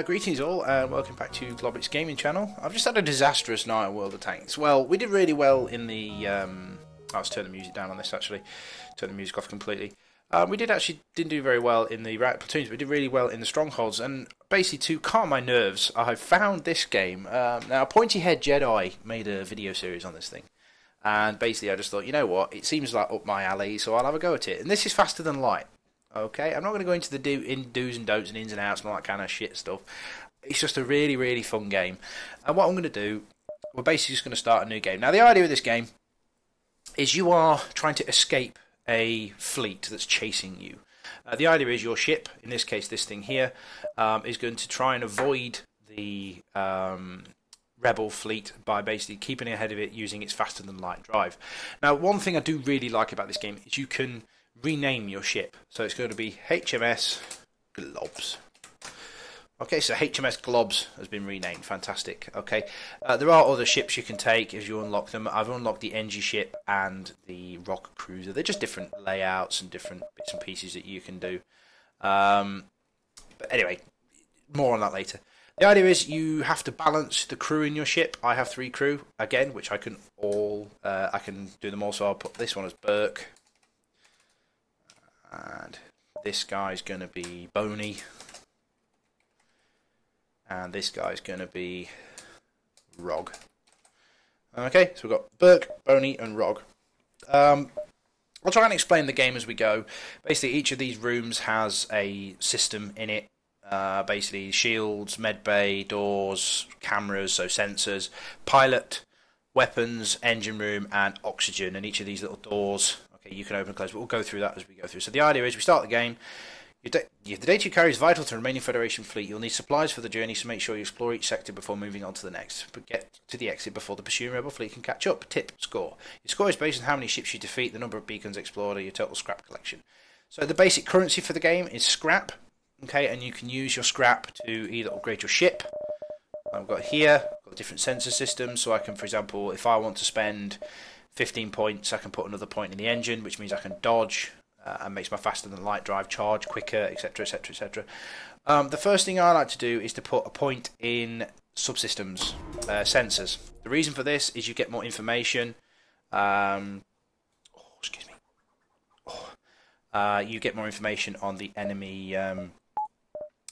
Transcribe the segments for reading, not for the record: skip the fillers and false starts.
Greetings all, and welcome back to Globbits Gaming Channel. I've just had a disastrous night at World of Tanks. Well, we did really well in the... let's turn the music down on this actually. Turn the music off completely. We didn't do very well in the rat platoons, but we did really well in the strongholds. And basically, to calm my nerves, I have found this game. Now, Pointy Head Jedi made a video series on this thing. And basically, I just thought, you know what, it seems like up my alley, so I'll have a go at it. And this is faster than light. Okay, I'm not going to go into the do's and don'ts and ins and outs and all that kind of shit stuff. It's just a really, really fun game. And what I'm going to do, we're basically just going to start a new game. Now, the idea of this game is you are trying to escape a fleet that's chasing you. The idea is your ship, in this case this thing here, is going to try and avoid the rebel fleet by basically keeping ahead of it using its faster than light drive. Now, one thing I do really like about this game is you can rename your ship. So it's going to be HMS Globbs. Okay, so HMS Globbs has been renamed. Fantastic. Okay, there are other ships you can take as you unlock them. I've unlocked the NG ship and the rock cruiser. They're just different layouts and different bits and pieces that you can do. But anyway, more on that later. The idea is you have to balance the crew in your ship. I have 3 crew again, which I can do them all. So I'll put this one as Burke. And this guy's going to be Boney. And this guy's going to be Rog. Okay, so we've got Burke, Boney, and Rog. I'll try and explain the game as we go. Basically, each of these rooms has a system in it. Basically, shields, medbay, doors, cameras, so sensors, pilot, weapons, engine room, and oxygen. And each of these little doors... Okay, you can open and close, but we'll go through that as we go through. So the idea is we start the game. The data you carry is vital to the remaining Federation fleet. You'll need supplies for the journey, so make sure you explore each sector before moving on to the next. But get to the exit before the pursuing rebel fleet can catch up. Tip, score. Your score is based on how many ships you defeat, the number of beacons explored, or your total scrap collection. So the basic currency for the game is scrap. Okay, and you can use your scrap to either upgrade your ship. I've got here, I've got different sensor systems, so I can, for example, if I want to spend 15 points, I can put another point in the engine, which means I can dodge and makes my faster than light drive charge quicker, etc, etc, etc. The first thing I like to do is to put a point in subsystems, sensors. The reason for this is you get more information. You get more information on the enemy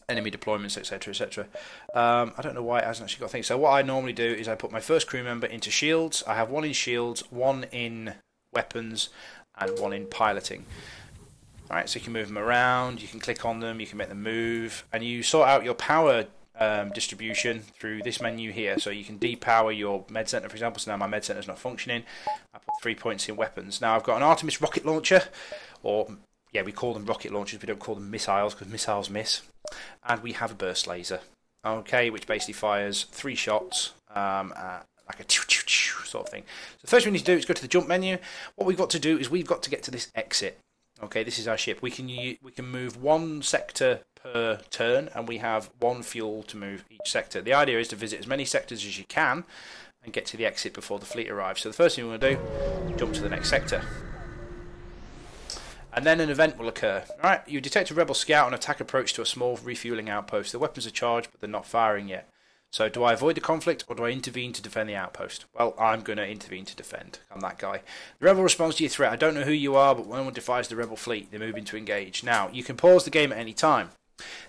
deployments, etc, etc. I don't know why it hasn't actually got things. So what I normally do is I put my first crew member into shields. I have 1 in shields, 1 in weapons, and 1 in piloting. Alright, so you can move them around, you can click on them, you can make them move, and you sort out your power distribution through this menu here. So you can depower your med center, for example. So now my med center is not functioning. I put 3 points in weapons. Now I've got an Artemis rocket launcher, or yeah, we call them rocket launchers. We don't call them missiles because missiles miss. And we have a burst laser, okay, which basically fires 3 shots, like a sort of thing. So the first thing we need to do is go to the jump menu. What we've got to do is we've got to get to this exit. Okay, this is our ship. We can move 1 sector per turn, and we have 1 fuel to move each sector. The idea is to visit as many sectors as you can and get to the exit before the fleet arrives. So the first thing we want to do is jump to the next sector. And then an event will occur. Alright, you detect a rebel scout on attack approach to a small refueling outpost. The weapons are charged, but they're not firing yet. So do I avoid the conflict, or do I intervene to defend the outpost? Well, I'm going to intervene to defend. I'm that guy. The rebel responds to your threat. I don't know who you are, but when one defies the rebel fleet, they move in to engage. Now, you can pause the game at any time.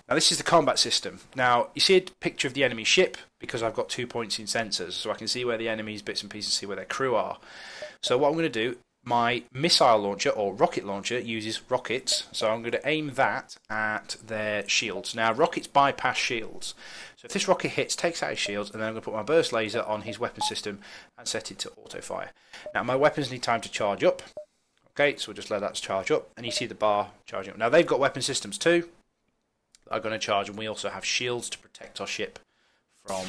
Now, this is the combat system. Now, you see a picture of the enemy ship, because I've got 2 points in sensors, so I can see where the enemy's bits and pieces, see where their crew are. So what I'm going to do, my missile launcher, or rocket launcher, uses rockets, so I'm going to aim that at their shields. Now, rockets bypass shields. So if this rocket hits, takes out his shields, and then I'm going to put my burst laser on his weapon system and set it to auto-fire. Now, my weapons need time to charge up. Okay, so we'll just let that charge up, and you see the bar charging up. Now, they've got weapon systems too that are going to charge, and we also have shields to protect our ship from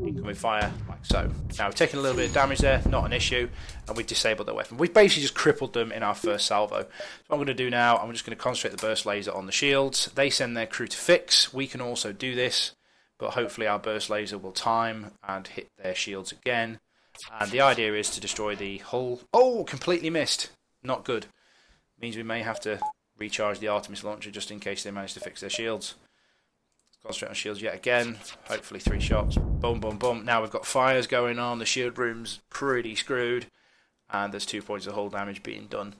incoming fire, like so. Now we've taken a little bit of damage there, not an issue, and we've disabled their weapon. We've basically just crippled them in our first salvo. So what I'm going to do now, I'm just going to concentrate the burst laser on the shields. They send their crew to fix. We can also do this, but hopefully our burst laser will time and hit their shields again. And the idea is to destroy the hull. Oh, completely missed. Not good. Means we may have to recharge the Artemis launcher just in case they manage to fix their shields. Concentrate on shields yet again. Hopefully 3 shots. Boom, boom, boom. Now we've got fires going on. The shield room's pretty screwed. And there's 2 points of hull damage being done.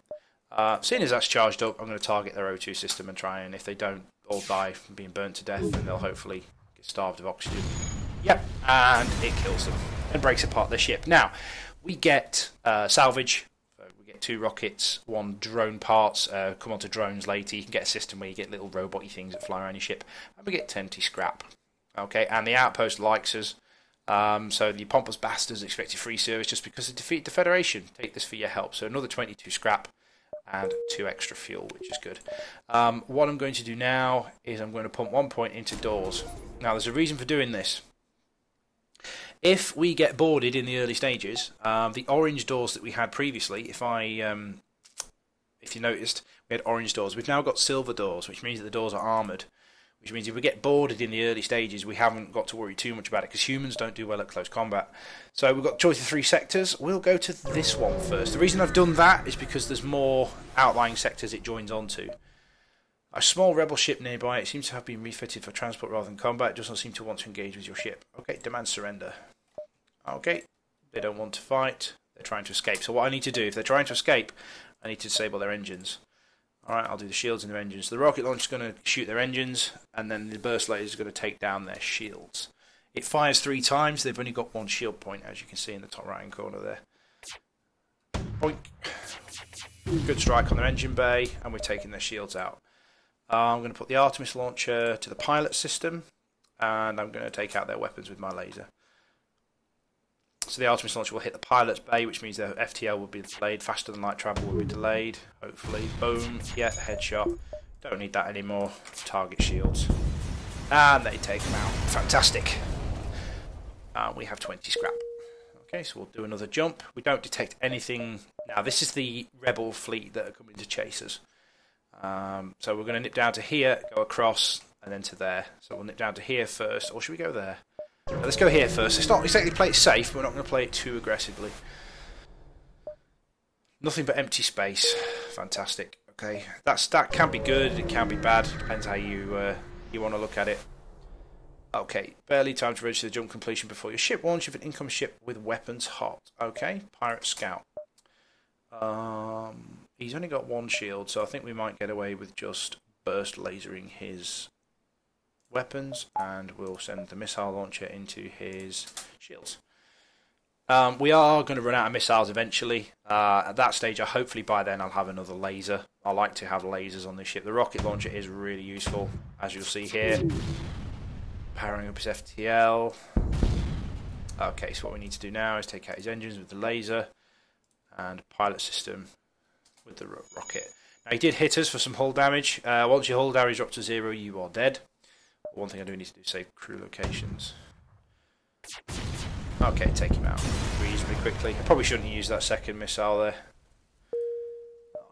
Seeing as that's charged up, I'm going to target their O2 system and try, and if they don't all die from being burnt to death, then they'll hopefully get starved of oxygen. Yep, and it kills them and breaks apart their ship. Now, we get salvage. So we get 2 rockets, 1 drone parts. Come on to drones later. You can get a system where you get little robot-y things that fly around your ship. And we get 10 scrap. Okay, and the outpost likes us. So the pompous bastards expected free service just because they defeated the Federation. Take this for your help. So another 22 scrap and 2 extra fuel, which is good. What I'm going to do now is I'm going to pump 1 point into doors. Now, there's a reason for doing this. If we get boarded in the early stages, the orange doors that we had previously, if you noticed, we had orange doors. We've now got silver doors, which means that the doors are armoured. Which means if we get boarded in the early stages, we haven't got to worry too much about it, because humans don't do well at close combat. So we've got choice of 3 sectors. We'll go to this one first. The reason I've done that is because there's more outlying sectors it joins onto. A small rebel ship nearby. It seems to have been refitted for transport rather than combat. It does not seem to want to engage with your ship. Okay, demand surrender. Okay, they don't want to fight. They're trying to escape. So what I need to do, if they're trying to escape, I need to disable their engines. Alright, I'll do the shields and their engines. So the rocket launcher is going to shoot their engines, and then the burst laser is going to take down their shields. It fires 3 times. They've only got 1 shield point, as you can see in the top right-hand corner there. Boink. Good strike on their engine bay, and we're taking their shields out. I'm going to put the Artemis launcher to the pilot system, and I'm going to take out their weapons with my laser. So the Artemis launcher will hit the pilot's bay, which means their FTL will be delayed. Faster than light travel will be delayed, hopefully. Boom. Yeah, headshot. Don't need that anymore. Target shields. And they take them out. Fantastic. We have 20 scrap. Okay, so we'll do another jump. We don't detect anything. Now, this is the rebel fleet that are coming to chase us. So we're going to nip down to here, go across, and then to there. So we'll nip down to here first. Or should we go there? Let's go here first. It's not exactly play it safe, but we're not going to play it too aggressively. Nothing but empty space. Fantastic. Okay, that can be good. It can be bad. Depends how you want to look at it. Okay, barely time to register the jump completion before your ship launch. If an incoming ship with weapons hot. Okay, pirate scout. He's only got 1 shield, so I think we might get away with just burst lasering his weapons, and we'll send the missile launcher into his shields. We are going to run out of missiles eventually. At that stage, hopefully by then I'll have another laser. I like to have lasers on this ship. The rocket launcher is really useful, as you'll see here. Powering up his FTL. Okay, so what we need to do now is take out his engines with the laser and pilot system with the rocket. Now, he did hit us for some hull damage. Once your hull damage drops to 0, you are dead. One thing I do need to do is save crew locations. Okay, take him out reasonably quickly. I probably shouldn't use that second missile there.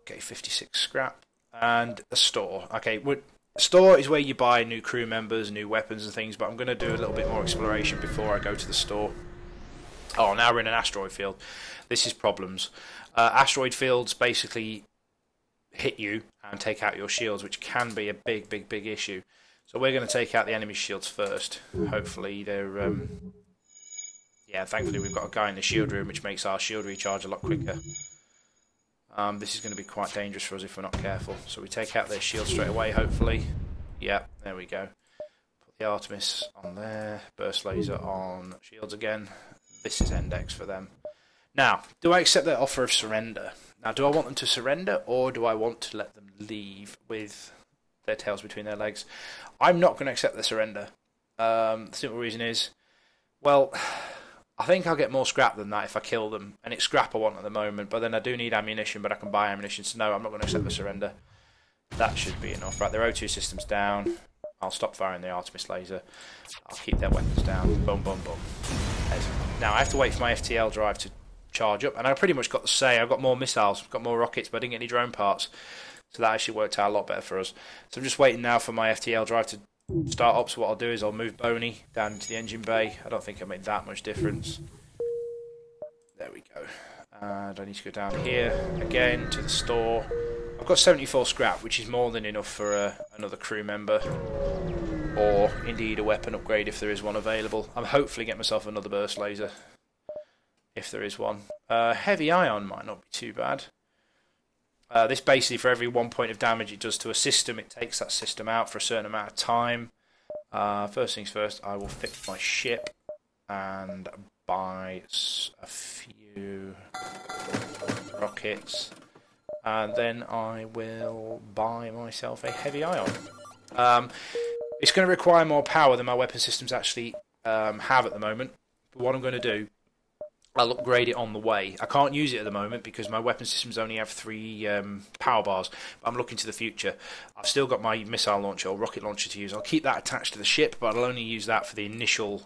Okay, 56 scrap. And a store. Okay, store is where you buy new crew members, new weapons and things, but I'm going to do a little bit more exploration before I go to the store. Oh, now we're in an asteroid field. This is problems. Asteroid fields basically hit you and take out your shields, which can be a big issue. So we're going to take out the enemy shields first. Hopefully they're... yeah, thankfully we've got a guy in the shield room, which makes our shield recharge a lot quicker. This is going to be quite dangerous for us if we're not careful. So we take out their shield straight away, hopefully. Yeah, there we go. Put the Artemis on there. Burst laser on shields again. This is Index for them. Now, do I accept their offer of surrender? Now, do I want them to surrender, or do I want to let them leave with their tails between their legs? I'm not going to accept the surrender. The simple reason is, well, I think I'll get more scrap than that if I kill them, and it's scrap I want at the moment, but then I do need ammunition, but I can buy ammunition, so no, I'm not going to accept the surrender. That should be enough. Right, their O2 system's down. I'll stop firing the Artemis laser. I'll keep their weapons down. Boom, boom, boom. Now, I have to wait for my FTL drive to charge up, and I pretty much got to say I've got more missiles, I've got more rockets, but I didn't get any drone parts. So that actually worked out a lot better for us. So I'm just waiting now for my FTL drive to start up. So what I'll do is I'll move Boney down into the engine bay. I don't think it made that much difference. There we go. And I need to go down here again to the store. I've got 74 scrap, which is more than enough for another crew member. or indeed a weapon upgrade if there is one available. I'm hopefully getting myself another burst laser if there is one. Heavy ion might not be too bad. This basically, for every 1 point of damage it does to a system, it takes that system out for a certain amount of time. First things first, I will fix my ship and buy a few rockets, and then I will buy myself a heavy ion. It's going to require more power than my weapon systems actually have at the moment, but what I'm going to do, I'll upgrade it on the way. I can't use it at the moment because my weapon systems only have 3 power bars, but I'm looking to the future. I've still got my missile launcher or rocket launcher to use. I'll keep that attached to the ship, but I'll only use that for the initial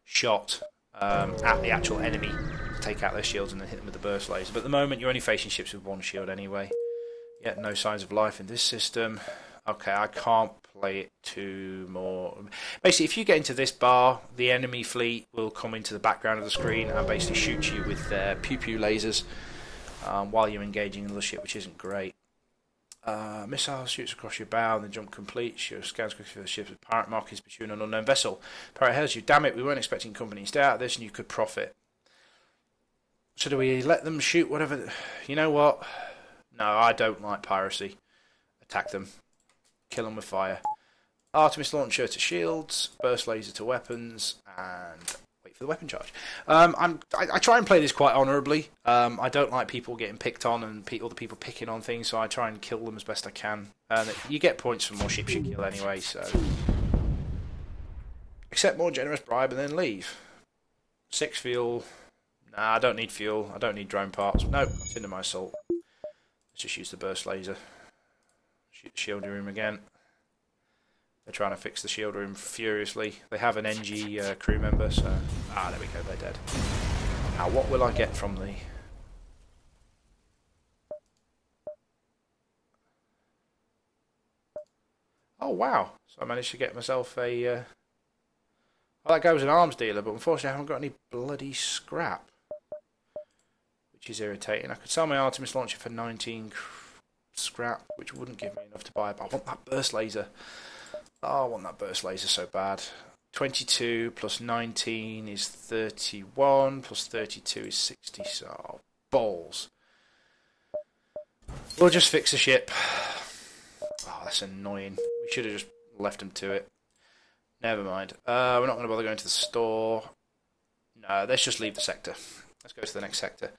shot at the actual enemy to take out their shields and then hit them with the burst laser. But at the moment you're only facing ships with 1 shield anyway. Yet no signs of life in this system. Okay, I can't play it too more. Basically, if you get into this bar, the enemy fleet will come into the background of the screen and basically shoot you with their pew-pew lasers while you're engaging another ship, which isn't great. Missile shoots across your bow and then jump complete. Your scans quickly for the ship with pirate markings pursuing an unknown vessel. Pirate hails you. Damn it, we weren't expecting company. Stay out of this and you could profit. So do we let them shoot whatever? You know what? No, I don't like piracy. Attack them. Kill them with fire. Artemis launcher to shields, burst laser to weapons, and wait for the weapon charge. I try and play this quite honourably. I don't like people getting picked on and other people picking on things, so I try and kill them as best I can. And you get points for more ships you kill anyway, so... Accept more generous bribe and then leave. 6 fuel. Nah, I don't need fuel. I don't need drone parts. No, continue my assault. Let's just use the burst laser. Shoot the shield room again. They're trying to fix the shield room furiously. They have an NG crew member, so... Ah, there we go, they're dead. Now, what will I get from the... Oh, wow. So I managed to get myself a... Well, that guy was an arms dealer, but unfortunately I haven't got any bloody scrap. Which is irritating. I could sell my Artemis launcher for 19 scrap, which wouldn't give me enough to buy, but I want that burst laser. Oh, I want that burst laser so bad. 22 plus 19 is 31, plus 32 is 60, so balls. We'll just fix the ship. Oh, that's annoying. We should have just left them to it. Never mind. We're not going to bother going to the store. No, let's just leave the sector. Let's go to the next sector.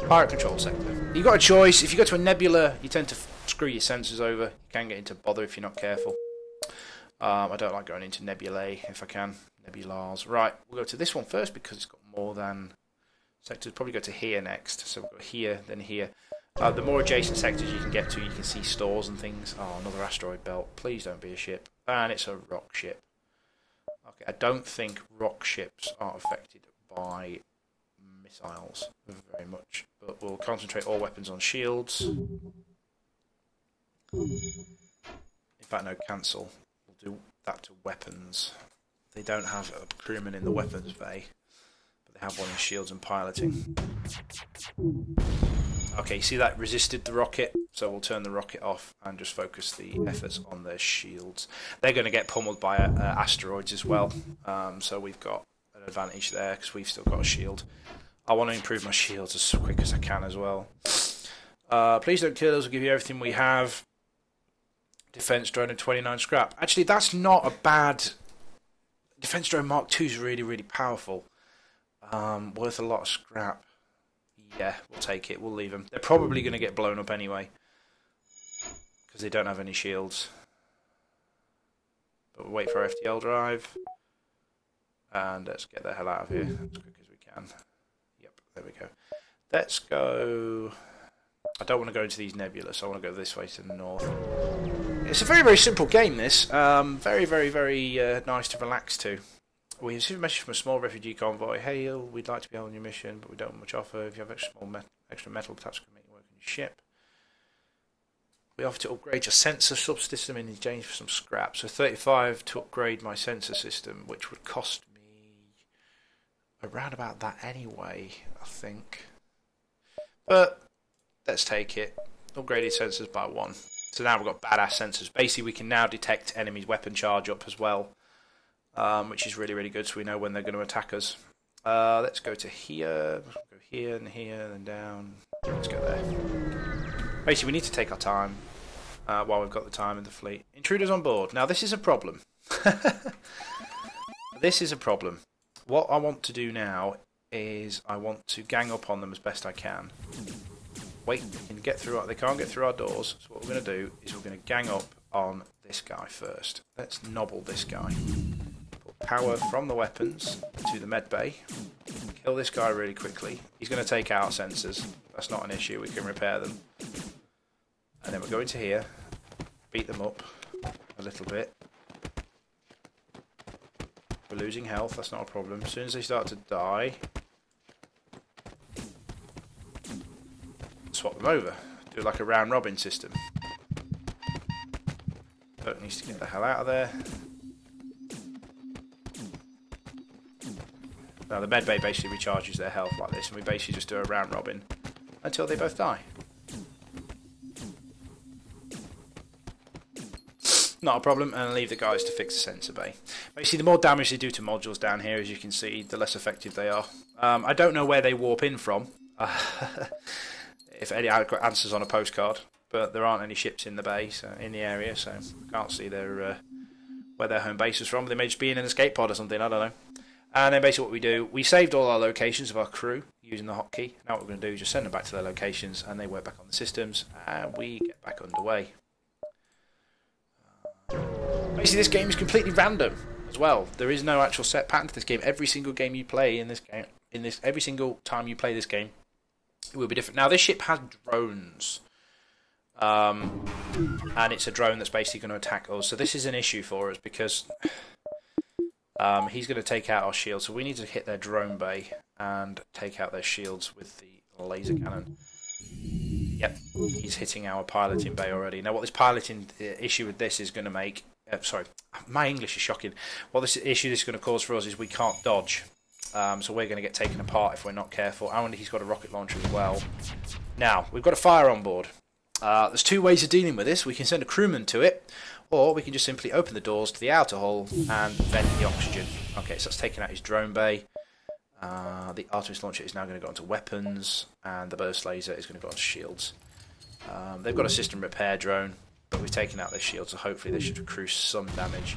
Pirate control sector. You've got a choice. If you go to a nebula, you tend to screw your sensors over. You can get into bother if you're not careful. I don't like going into nebulae if I can. Nebulars. Right, we'll go to this one first because it's got more than sectors. Probably go to here next. So we'll go here, then here. The more adjacent sectors you can get to, you can see stores and things. Oh, another asteroid belt. Please don't be a ship. And it's a rock ship. Okay, I don't think rock ships are affected by missiles very much, but we'll concentrate all weapons on shields. In fact, no, cancel. We'll do that to weapons. They don't have a crewman in the weapons bay, but they have one in shields and piloting. Okay, you see that resisted the rocket, so we'll turn the rocket off and just focus the efforts on their shields. They're going to get pummeled by asteroids as well, so we've got an advantage there because we've still got a shield. I want to improve my shields as quick as I can as well. Please don't kill us, we'll give you everything we have. Defense drone and 29 scrap. Actually, that's not a bad... Defense drone Mark II is really, really powerful. Worth a lot of scrap. Yeah, we'll take it. We'll leave them. They're probably going to get blown up anyway. Because they don't have any shields. But we'll wait for our FTL drive. And let's get the hell out of here as quick as we can. Yep, there we go. Let's go... I don't want to go into these nebulas, so I want to go this way to the north. It's a very, very simple game, this. Very, very, very nice to relax to. We received a message from a small refugee convoy. Hey, we'd like to be on your mission, but we don't have much offer. If you have extra metal, perhaps we can make it work on your ship. We offer to upgrade your sensor subsystem in exchange for some scrap. So 35 to upgrade my sensor system, which would cost me around about that anyway, I think. But let's take it. Upgraded sensors by 1. So now we've got badass sensors. Basically, we can now detect enemies' weapon charge up as well. which is really, really good, so we know when they're going to attack us. Let's go to here. Go here and here and down. Let's go there. Basically, we need to take our time while we've got the time in the fleet. Intruders on board. Now, this is a problem. This is a problem. What I want to do now is I want to gang up on them as best I can. Wait, they can get through. They can't get through our doors. So what we're going to do is we're going to gang up on this guy first. Let's nobble this guy. Put power from the weapons to the med bay. Kill this guy really quickly. He's going to take out sensors. That's not an issue. We can repair them. And then we'll go into here, beat them up a little bit. We're losing health, that's not a problem. As soon as they start to die, swap them over. Do like a round robin system. Dirk needs to get the hell out of there. Now the medbay basically recharges their health like this, and we basically just do a round robin until they both die. Not a problem, and leave the guys to fix the sensor bay. Basically, the more damage they do to modules down here, as you can see, the less effective they are. I don't know where they warp in from, if any answers on a postcard, but there aren't any ships in the bay, so in the area, so I can't see their where their home base is from. They may just be in an escape pod or something, I don't know. And then basically what we do, we saved all our locations of our crew using the hotkey. Now what we're going to do is just send them back to their locations, and they work back on the systems, and we get back underway. Basically, this game is completely random as well. There is no actual set pattern to this game. Every single game you play in this game, every single time you play this game, it will be different. Now, this ship has drones, and it's a drone that's basically going to attack us. So this is an issue for us because he's going to take out our shield. So we need to hit their drone bay and take out their shields with the laser cannon. Yep, he's hitting our piloting bay already. Now, what this piloting issue with this is going to make... sorry, my English is shocking. What this issue this is going to cause for us is we can't dodge. So we're going to get taken apart if we're not careful. And he's got a rocket launcher as well. Now, we've got a fire on board. There's two ways of dealing with this. We can send a crewman to it, or we can just simply open the doors to the outer hull and vent the oxygen. Okay, so that's taking out his drone bay. The Artemis launcher is now going to go onto weapons, and the burst laser is going to go onto shields. They've got a system repair drone, but we've taken out their shields, so hopefully they should accrue some damage.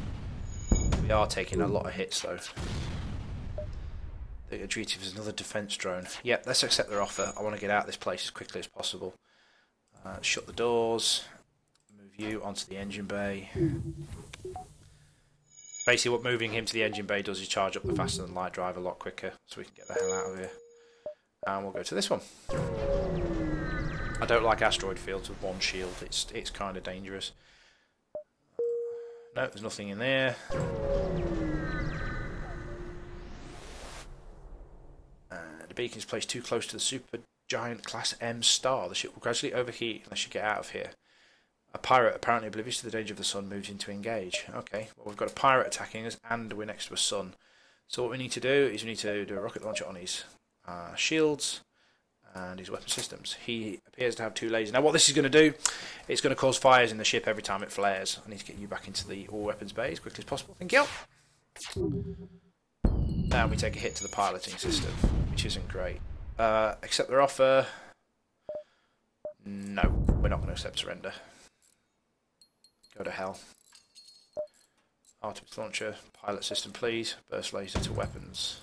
We are taking a lot of hits though. The Adriatic is another defense drone. Yep, let's accept their offer. I want to get out of this place as quickly as possible. Shut the doors. Move you onto the engine bay. Basically what moving him to the engine bay does is charge up the faster than light drive a lot quicker, so we can get the hell out of here. And we'll go to this one. I don't like asteroid fields with one shield, it's kind of dangerous. No, there's nothing in there. The beacon is placed too close to the super giant class M star. The ship will gradually overheat unless you get out of here. A pirate, apparently oblivious to the danger of the sun, moves in to engage. Okay, well we've got a pirate attacking us and we're next to a sun. So what we need to do is we need to do a rocket launcher on his shields and his weapon systems. He appears to have two lasers. Now what this is going to do, it's going to cause fires in the ship every time it flares. I need to get you back into the all weapons bay as quickly as possible. Thank you. Now we take a hit to the piloting system, which isn't great. Accept their offer. No, we're not going to accept surrender. Go to hell. Artemis launcher, pilot system please. Burst laser to weapons.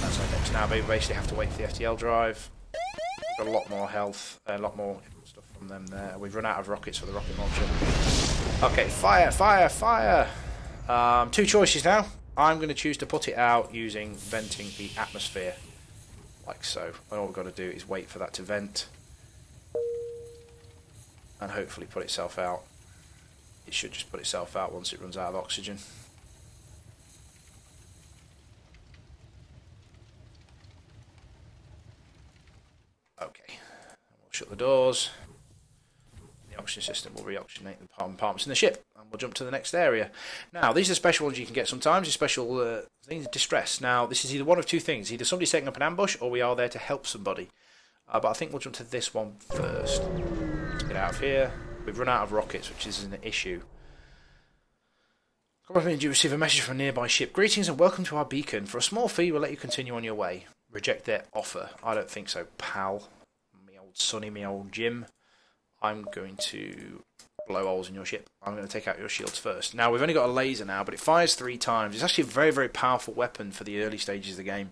That's our next. Now we basically have to wait for the FTL drive. We've got a lot more health, a lot more stuff from them there. We've run out of rockets for the rocket launcher. Okay, fire, fire, fire! Two choices now. I'm going to choose to put it out using venting the atmosphere. Like so. And all we've got to do is wait for that to vent. And hopefully put itself out. It should just put itself out once it runs out of oxygen. Okay, we'll shut the doors. The oxygen system will reoxygenate the compartments in the ship, and we'll jump to the next area. Now, these are special ones you can get sometimes. These special things, distress. Now, this is either one of two things: either somebody's setting up an ambush, or we are there to help somebody. But I think we'll jump to this one first. Let's get out of here. We've run out of rockets, which is an issue. You receive a message from a nearby ship. Greetings and welcome to our beacon. For a small fee, we'll let you continue on your way. Reject their offer. I don't think so, pal. Me old Sonny, me old Jim. I'm going to blow holes in your ship. I'm going to take out your shields first. Now, we've only got a laser now, but it fires 3 times. It's actually a very, very powerful weapon for the early stages of the game.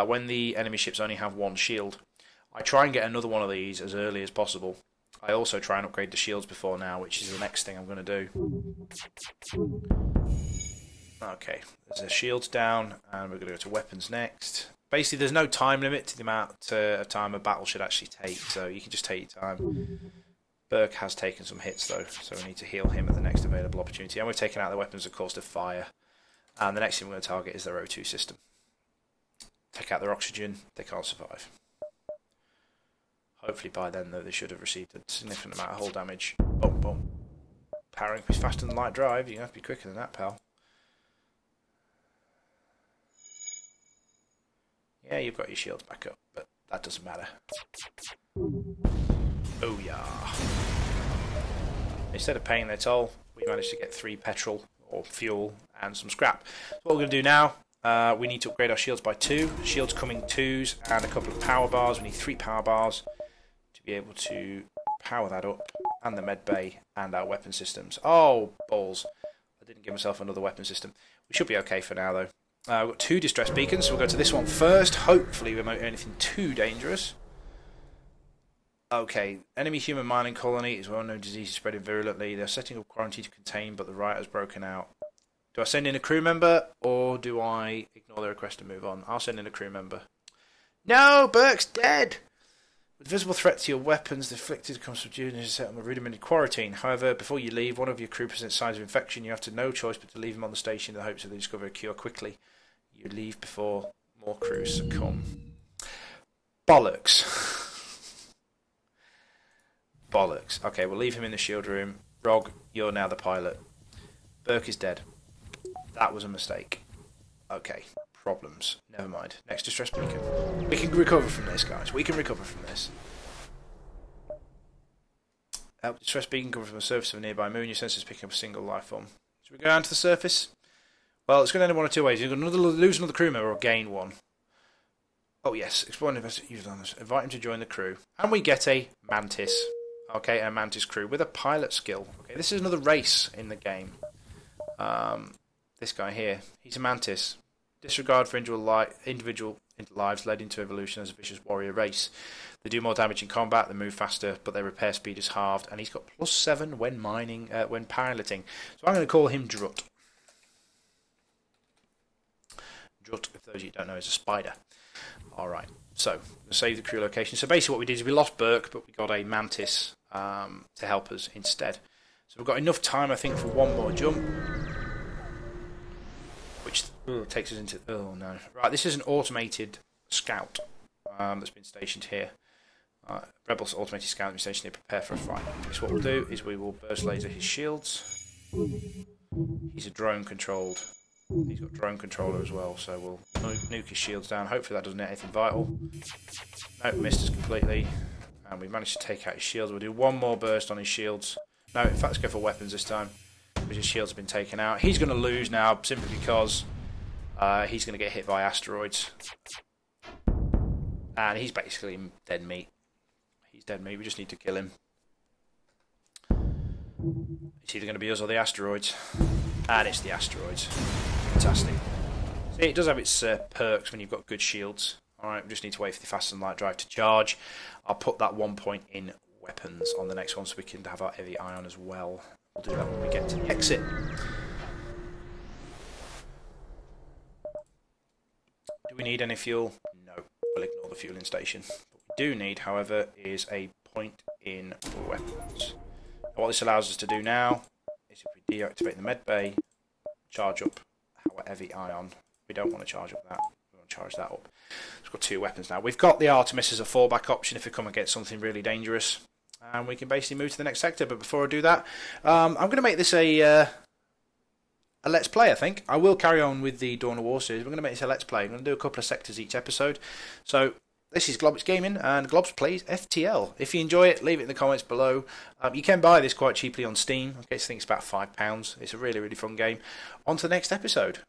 When the enemy ships only have 1 shield. I try and get another one of these as early as possible. I also try and upgrade the shields before now, which is the next thing I'm going to do. Okay, there's the shields down, and we're going to go to weapons next. Basically, there's no time limit to the amount of time a battle should actually take, so you can just take your time. Burke has taken some hits, though, so we need to heal him at the next available opportunity. And we've taken out the weapons, of course, to fire. And the next thing we're going to target is their O2 system. Take out their oxygen, they can't survive. Hopefully by then, though, they should have received a significant amount of hull damage. Boom, boom. Powering up is faster than light drive. You're going to have to be quicker than that, pal. Yeah, you've got your shields back up, but that doesn't matter. Oh, yeah. Instead of paying their toll, we managed to get 3 petrol, or fuel, and some scrap. So what we're going to do now, we need to upgrade our shields by 2. Shields coming 2s, and a couple of power bars. We need 3 power bars to be able to power that up, and the med bay, and our weapon systems. Oh, balls. I didn't give myself another weapon system. We should be okay for now, though. We've got 2 distress beacons, so we'll go to this one first. Hopefully we won't do anything too dangerous. Okay, enemy human mining colony is well-known disease spreading virulently. They're setting up quarantine to contain, but the riot has broken out. Do I send in a crew member, or do I ignore the request and move on? I'll send in a crew member. No, Burke's dead! With visible threat to your weapons, the afflicted comes from due to set on a rudimentary quarantine. However, before you leave, one of your crew presents signs of infection. You have no choice but to leave him on the station in the hopes that they discover a cure quickly. You leave before more crews succumb. Bollocks. Bollocks. Okay, we'll leave him in the shield room. Rog, you're now the pilot. Burke is dead. That was a mistake. Okay, problems. Never mind. Next distress beacon. We can recover from this, guys. We can recover from this. Distress beacon coming from the surface of a nearby moon. Your sensors picking up a single life form. Should we go down to the surface? Well, it's going to end in one of 2 ways. You're going to lose another crew member or gain one. Oh, yes. Explore and investigate. You've done this. Invite him to join the crew. And we get a Mantis. Okay, a Mantis crew with a pilot skill. Okay, this is another race in the game. This guy here. He's a Mantis. Disregard for individual lives led into evolution as a vicious warrior race. They do more damage in combat, they move faster, but their repair speed is halved. And he's got +7 when mining, when piloting. So I'm going to call him Drut. Drut, if those of you don't know, is a spider. Alright, so we'll save the crew location. So basically what we did is we lost Burke, but we got a Mantis to help us instead. So we've got enough time, I think, for one more jump. Which takes us into... Oh, no. Right, this is an automated scout that's been stationed here. Rebels automated scout has been stationed here. Prepare for a fight. So what we'll do is we will burst laser his shields. He's a drone-controlled... He's got drone controller as well, so we'll nuke his shields down. Hopefully that doesn't hit anything vital. Nope, missed us completely. And we managed to take out his shields. We'll do one more burst on his shields. No, in fact, let's go for weapons this time. Because his shields have been taken out. He's going to lose now, simply because he's going to get hit by asteroids. And he's basically dead meat. He's dead meat, we just need to kill him. It's either going to be us or the asteroids. And it's the asteroids. Fantastic. See, it does have its perks when you've got good shields. Alright, we just need to wait for the fast and light drive to charge. I'll put that 1 point in weapons on the next one so we can have our heavy ion as well. We'll do that when we get to the exit. Do we need any fuel? No. We'll ignore the fueling station. What we do need, however, is a point in weapons. Now, what this allows us to do now is if we deactivate the med bay, charge up our heavy ion. We don't want to charge up that. We want to charge that up. We've got 2 weapons now. We've got the Artemis as a fallback option if we come and get something really dangerous. And we can basically move to the next sector. But before I do that, I'm going to make this a Let's Play, I think. I will carry on with the Dawn of War series. We're going to make this a Let's Play. I'm going to do a couple of sectors each episode. So This is Globbits Gaming, and Globbs plays FTL. If you enjoy it, leave it in the comments below. You can buy this quite cheaply on Steam. I guess I think it's about £5. It's a really, really fun game. On to the next episode.